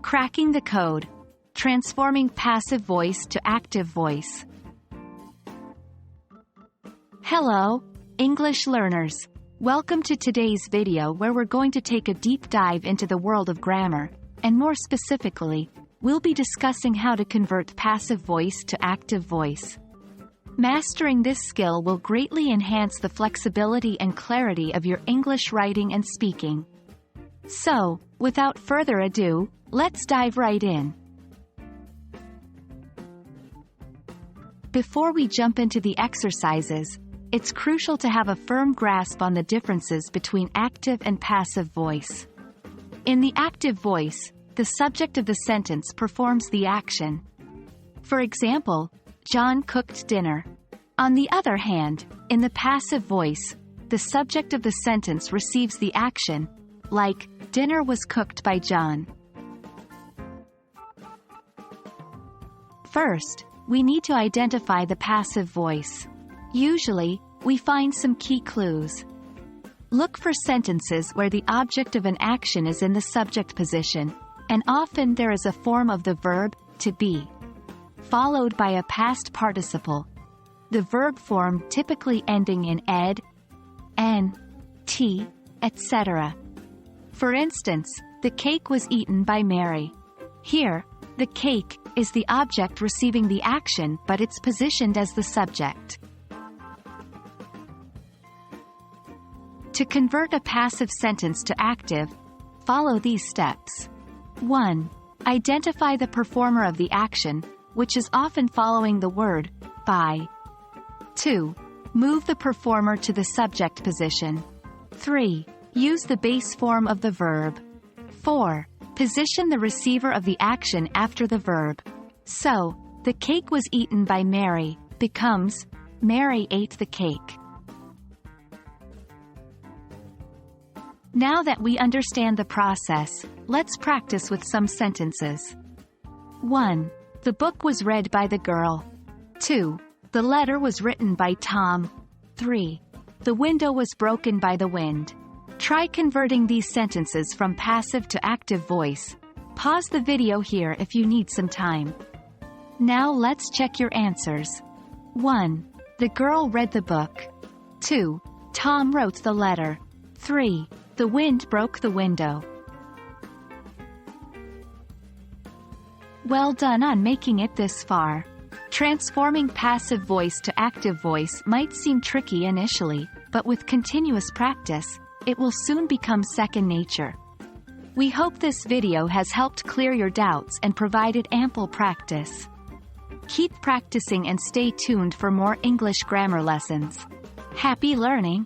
Cracking the code. Transforming passive voice to active voice. Hello, English learners. Welcome to today's video where we're going to take a deep dive into the world of grammar, and more specifically, we'll be discussing how to convert passive voice to active voice. Mastering this skill will greatly enhance the flexibility and clarity of your English writing and speaking. So, without further ado, let's dive right in. Before we jump into the exercises, it's crucial to have a firm grasp on the differences between active and passive voice. In the active voice, the subject of the sentence performs the action. For example, John cooked dinner. On the other hand, in the passive voice, the subject of the sentence receives the action, like, dinner was cooked by John. First, we need to identify the passive voice. Usually, we find some key clues. Look for sentences where the object of an action is in the subject position, and often there is a form of the verb, to be, followed by a past participle. The verb form typically ending in ed, n, t, etc. For instance, the cake was eaten by Mary. Here, the cake is the object receiving the action, but it's positioned as the subject. To convert a passive sentence to active, follow these steps. 1. Identify the performer of the action, which is often following the word by. 2. Move the performer to the subject position. 3. Use the base form of the verb. 4. Position the receiver of the action after the verb. So, the cake was eaten by Mary becomes, Mary ate the cake. Now that we understand the process, let's practice with some sentences. 1. The book was read by the girl. 2. The letter was written by Tom. 3. The window was broken by the wind. Try converting these sentences from passive to active voice. Pause the video here if you need some time. Now let's check your answers. 1. The girl read the book. 2. Tom wrote the letter. 3. The wind broke the window. Well done on making it this far. Transforming passive voice to active voice might seem tricky initially, but with continuous practice, it will soon become second nature. We hope this video has helped clear your doubts and provided ample practice. Keep practicing and stay tuned for more English grammar lessons. Happy learning!